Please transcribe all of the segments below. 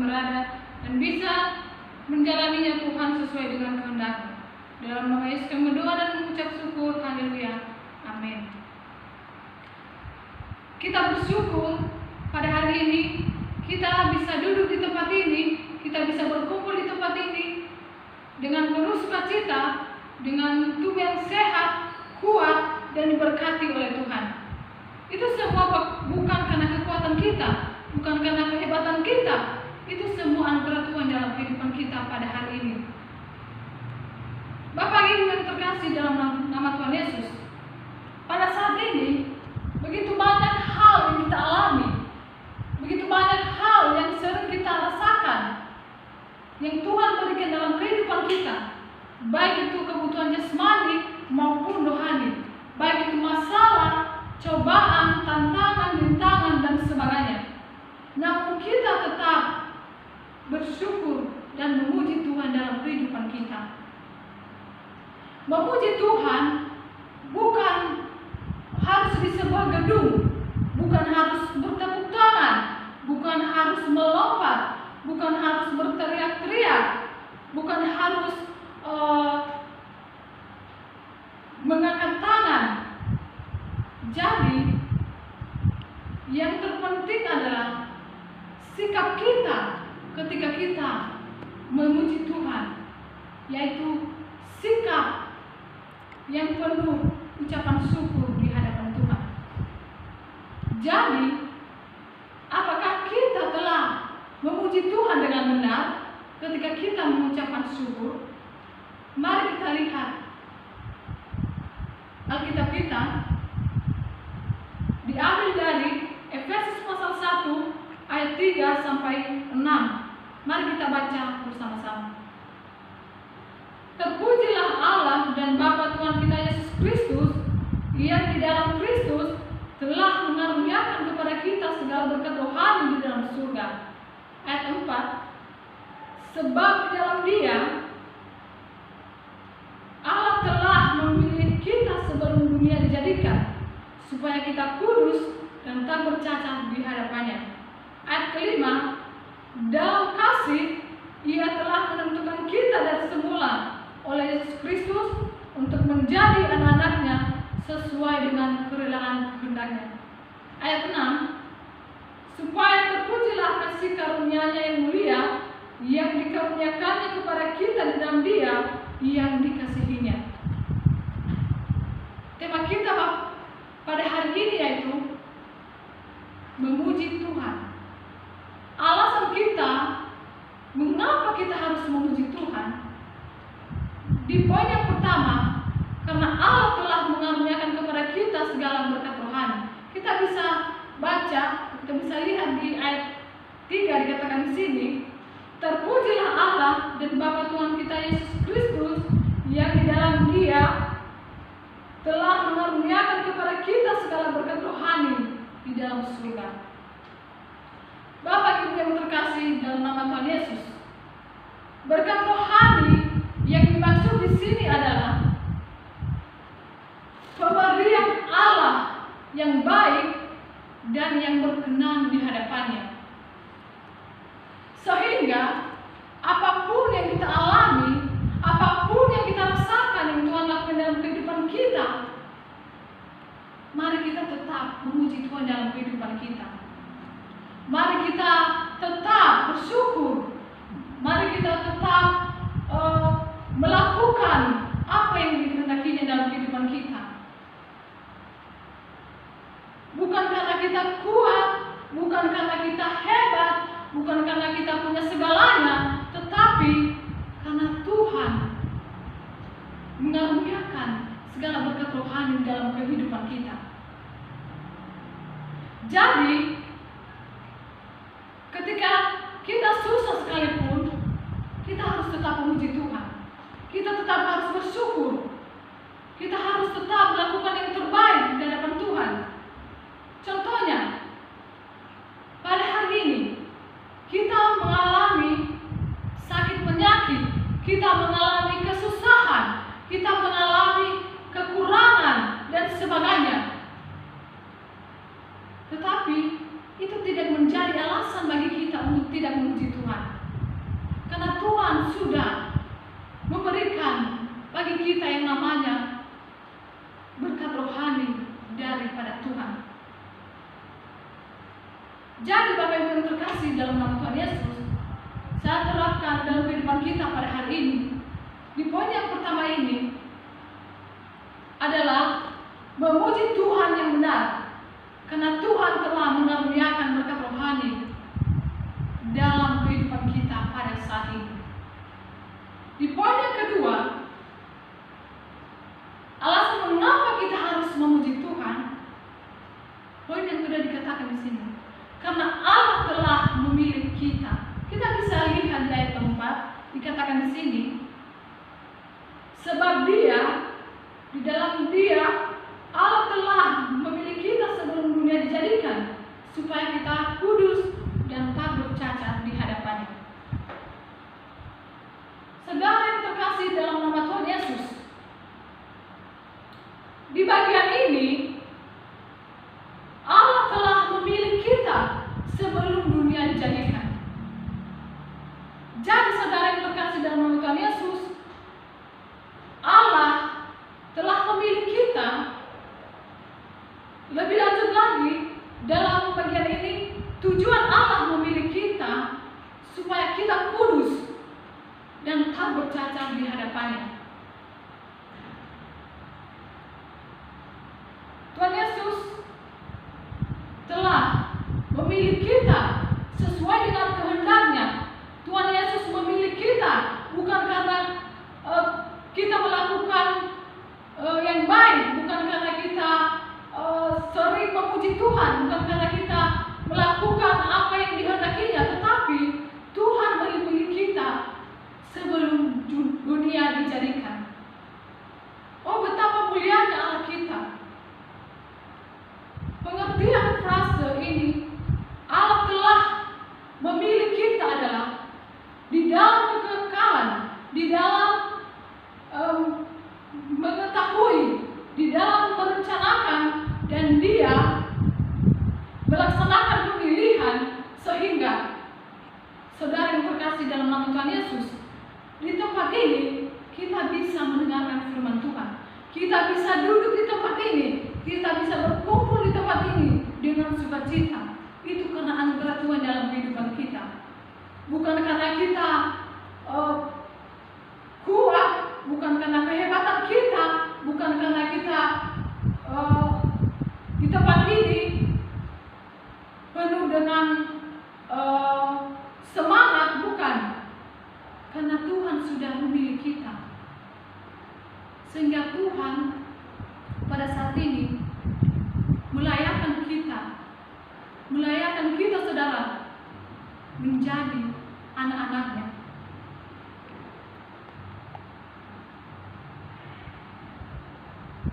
berada dan bisa menjalaninya Tuhan sesuai dengan kehendak-Nya. Dalam nama Yesus kami berdoa dan mengucap syukur. Haleluya. Amin. Kita bersyukur pada hari ini kita bisa duduk di tempat ini, kita bisa berkumpul di tempat ini dengan penuh sukacita, dengan tubuh yang sehat, kuat, dan diberkati oleh Tuhan. Itu semua bukan karena kekuatan kita, bukan karena kehebatan kita. Itu semua anugerah Tuhan dalam kehidupan kita pada hari ini. Bapak Ibu yang terkasih dalam nama Tuhan Yesus, pada saat ini begitu banyak hal yang kita alami, begitu banyak hal yang sering kita rasakan, yang Tuhan berikan dalam kehidupan kita, baik itu kebutuhan jasmani maupun rohani, baik itu masalah, cobaan, tantangan, rintangan, dan sebagainya. Namun kita tetap bersyukur dan memuji Tuhan dalam kehidupan kita. Memuji Tuhan bukan harus di sebuah gedung, bukan harus bertepuk tangan, bukan harus melompat, bukan harus berteriak-teriak, bukan harus mengangkat tangan. Jadi yang terpenting adalah sikap kita ketika kita memuji Tuhan, yaitu sikap yang penuh ucapan syukur di hadapan Tuhan. Jadi, apakah kita telah memuji Tuhan dengan benar ketika kita mengucapkan syukur? Mari kita lihat Alkitab kita diambil dari Efesus pasal 1 ayat 3 sampai 6. Mari kita baca bersama-sama. Terpujilah Allah dan Bapa Tuhan kita Yesus Kristus, yang di dalam Kristus telah mengaruniakan kepada kita segala berkat rohani di dalam surga. Ayat 4. Sebab di dalam Dia Allah telah memilih kita sebelum dunia dijadikan, supaya kita kudus dan tak bercacat di hadapannya. Ayat kelima. Dalam kasih Ia telah menentukan kita dari semula oleh Yesus Kristus untuk menjadi anak-anaknya sesuai dengan kerelaan kehendak-Nya. Ayat 6. Supaya terpujilah kasih karunia-Nya yang mulia, yang dikaruniakannya kepada kita di dalam Dia yang dikasihinya. Tema kita pada hari ini yaitu memuji Tuhan. Alasan kita mengapa kita harus memuji Tuhan, di poin yang pertama, karena Allah telah mengaruniakan kepada kita segala berkat rohani. Kita bisa baca, kita bisa lihat di ayat 3 dikatakan di sini, terpujilah Allah dan Bapa Tuhan kita Yesus Kristus, yang di dalam Dia telah mengaruniakan kepada kita segala berkat rohani di dalam surga. Bapak Ibu yang terkasih dalam nama Tuhan Yesus, berkat rohani yang dimaksud di sini adalah pemberian Allah yang baik dan yang berkenan di hadapannya. Sehingga apapun yang kita alami, apapun yang kita rasakan yang Tuhan lakukan dalam kehidupan kita, mari kita tetap memuji Tuhan dalam kehidupan kita. Mari kita tetap bersyukur. Mari kita tetap melakukan apa yang dikehendakinya dalam kehidupan kita. Bukan karena kita kuat, bukan karena kita hebat, bukan karena kita punya segalanya, tetapi karena Tuhan mengaruniakan segala berkat rohani dalam kehidupan kita. Jadi, ketika kita susah sekalipun, kita harus tetap memuji Tuhan. Kita tetap harus bersyukur. Kita harus tetap melakukan yang terbaik di hadapan Tuhan. Contohnya, pada hari ini kita mengalami sakit penyakit, kita mengalami kesusahan, kita mengalami kekurangan dan sebagainya. Tetapi itu tidak menjadi alasan bagi kita untuk tidak memuji Tuhan. Karena Tuhan sudah memberikan bagi kita yang namanya berkat rohani daripada Tuhan. Jadi Bapak Ibu yang terkasih dalam nama Tuhan Yesus, saya terapkan dalam kehidupan kita pada hari ini. Di poin yang pertama ini adalah memuji Tuhan yang benar, karena Tuhan telah mengaruniakan berkat rohani dalam kehidupan kita pada saat ini. Di poin yang kedua, alasan mengapa kita harus memuji Tuhan. Poin yang kedua dikatakan di sini, karena Allah telah memilih kita. Kita bisa lihat di ayat 4 dikatakan di sini, sebab di dalam Dia Allah telah memilih kita sebelum dunia dijadikan, supaya kita kudus dan tak bercacat di hadapannya. Saudara yang terkasih dalam nama Tuhan Yesus, di bagian ini Allah telah memilih kita sebelum dunia dijadikan. Jadi saudara yang terkasih dalam nama Tuhan Yesus, Allah telah memilih kita. Lebih lanjut lagi, dalam bagian ini tujuan Allah memilih kita supaya kita kudus dan tak bercacat di hadapannya. Tuhan Yesus telah memilih kita sesuai dengan kehendaknya. Tuhan Yesus memilih kita bukan karena kita melakukan yang baik, bukan karena kita sering memuji Tuhan, bukan karena kita melakukan apa yang dikehendakinya, tetapi Tuhan memilih kita sebelum dunia dijadikan. Oh, betapa mulianya Allah kita. Pengertian frase ini, Allah telah memilih kita, adalah di dalam kekekalan, di dalam mengetahui, di dalam merencanakan, dan Dia melaksanakan pemilihan sehingga saudara yang terkasih dalam nama Tuhan Yesus, di tempat ini kita bisa mendengarkan firman Tuhan, kita bisa duduk di tempat ini, kita bisa berkumpul di tempat ini dengan sukacita. Itu karena anugerah Tuhan dalam kehidupan kita, bukan karena kita kuat, bukan karena kehebatan kita, bukan karena kita di tempat ini penuh dengan semangat, bukan. Karena Tuhan sudah memilih kita, sehingga Tuhan pada saat ini melayakan kita saudara menjadi anak-anaknya.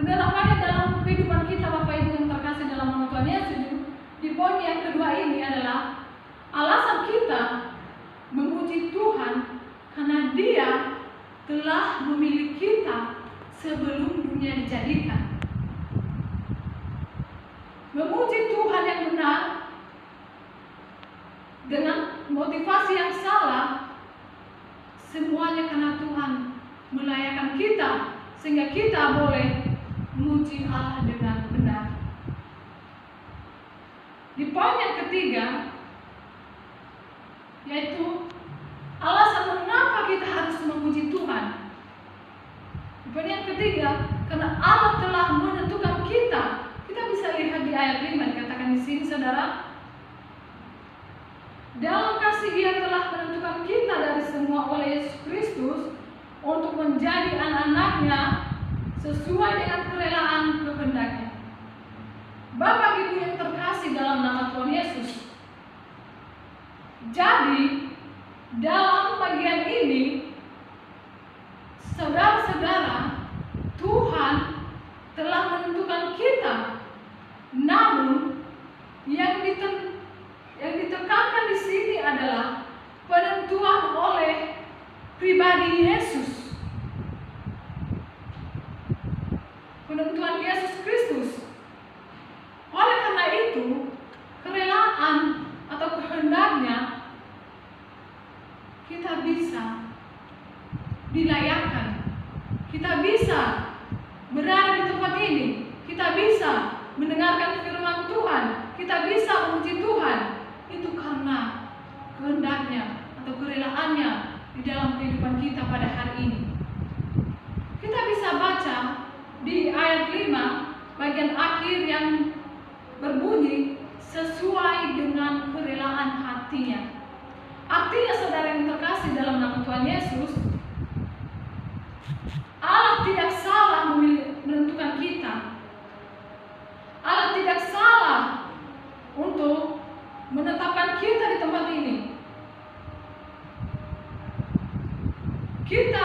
Penerapannya dalam kehidupan kita Bapak Ibu yang terkasih dalam nama Tuhan Yesus, di poin yang kedua ini adalah alasan kita memuji Tuhan karena Dia telah memilih kita sebelum dunia dijadikan. Memuji Tuhan yang benar dengan motivasi yang salah, semuanya karena Tuhan melayakan kita sehingga kita boleh memuji Allah dengan benar. Di poin yang ketiga, yaitu alasan mengapa kita harus memuji Tuhan. Di poin yang ketiga, karena Allah telah menentukan kita. Kita bisa lihat di ayat 5 dikatakan di sini saudara, dalam kasih Ia telah menentukan kita dari semua oleh Yesus Kristus untuk menjadi anak-anaknya sesuai dengan kerelaan kehendak-Nya. Bapak Ibu yang terkasih dalam nama Tuhan Yesus, jadi dalam bagian ini saudara-saudara, Tuhan telah menentukan kita, namun yang ditekankan di sini adalah penentuan oleh pribadi Yesus, penentuan Yesus Kristus. Oleh karena itu, kerelaan atau kehendaknya mendengarkan firman Tuhan, kita bisa memuji Tuhan, itu karena kehendaknya atau kerelaannya di dalam kehidupan kita pada hari ini. Kita bisa baca di ayat 5 bagian akhir yang berbunyi sesuai dengan kerelaan hatinya. Artinya saudara yang terkasih dalam nama Tuhan Yesus, Allah tidak salah menentukan kita. Allah tidak salah untuk menetapkan kita di tempat ini. Kita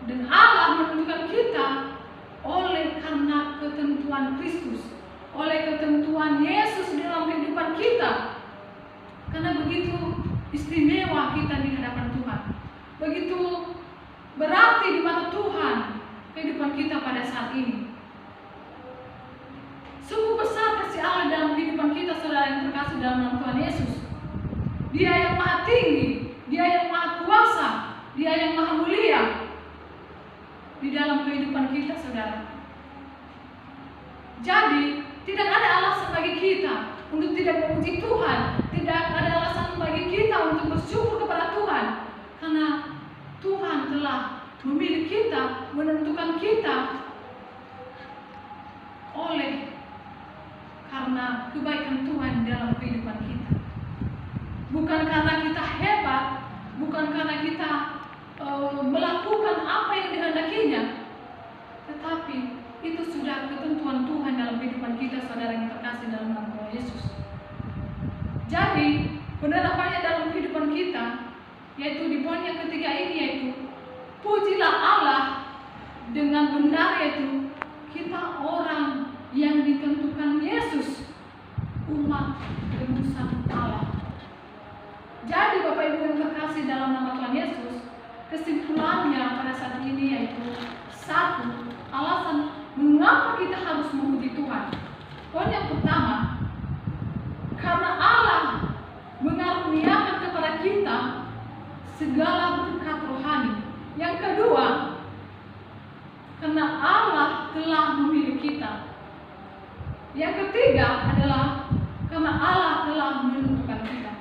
dan Allah menentukan kita oleh karena ketentuan Kristus, oleh ketentuan Yesus dalam kehidupan kita. Karena begitu istimewa kita di hadapan Tuhan, begitu berarti di mata Tuhan kehidupan kita pada saat ini. Sungguh besar kasih Allah dalam kehidupan kita, saudara yang terkasih dalam nama Tuhan Yesus. Dia yang maha tinggi, Dia yang maha kuasa, Dia yang maha mulia di dalam kehidupan kita, saudara. Jadi tidak ada alasan bagi kita untuk tidak memuji Tuhan, tidak ada alasan bagi kita untuk bersyukur kepada Tuhan, karena Tuhan telah memilih kita, menentukan kita oleh karena kebaikan Tuhan dalam kehidupan kita. Bukan karena kita hebat, bukan karena kita melakukan apa yang dikehendakinya, tetapi itu sudah ketentuan Tuhan dalam kehidupan kita, saudara yang terkasih dalam nama Tuhan Yesus. Jadi penerapannya dalam kehidupan kita, yaitu di poin yang ketiga ini, yaitu pujilah Allah dengan benar, yaitu kita orang yang ditentukan Yesus, umat tebusan Allah. Jadi Bapak Ibu yang terkasih dalam nama Tuhan Yesus, kesimpulannya pada saat ini yaitu satu, alasan mengapa kita harus memuji Tuhan. Poin yang pertama, karena Allah mengaruniakan kepada kita segala berkat rohani. Yang kedua, karena Allah telah memilih kita. Yang ketiga adalah karena Allah telah menentukan kita.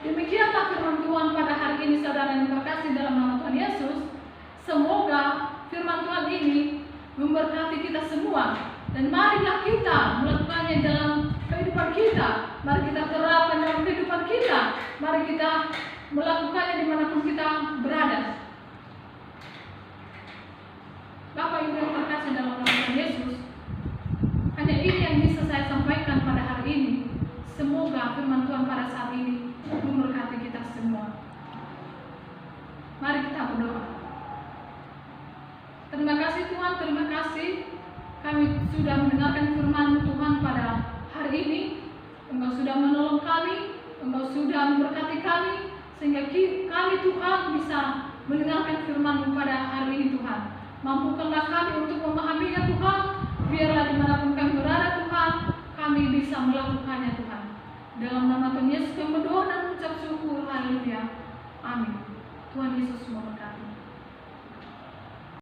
Demikianlah firman Tuhan pada hari ini, saudara yang terkasih dalam nama Tuhan Yesus. Semoga firman Tuhan ini memberkati kita semua, dan marilah kita melakukannya dalam kehidupan kita. Mari kita terapkan dalam kehidupan kita. Mari kita melakukannya dimanapun kita berada. Bapak Ibu yang terkasih dalam nama Tuhan Yesus, hanya ini yang bisa saya sampaikan pada hari ini. Semoga firman Tuhan pada saat ini memberkati kita semua. Mari kita berdoa. Terima kasih Tuhan, terima kasih kami sudah mendengarkan firman Tuhan pada hari ini. Engkau sudah menolong kami, Engkau sudah memberkati kami, sehingga kami Tuhan bisa mendengarkan firman-Mu pada hari ini Tuhan. Mampukanlah kami untuk memahaminya Tuhan. Biarlah dimanapun kami berada Tuhan, kami bisa melakukannya Tuhan. Dalam nama Tuhan Yesus kami berdoa dan mengucap syukur. Haleluya. Amin. Tuhan Yesus memberkati.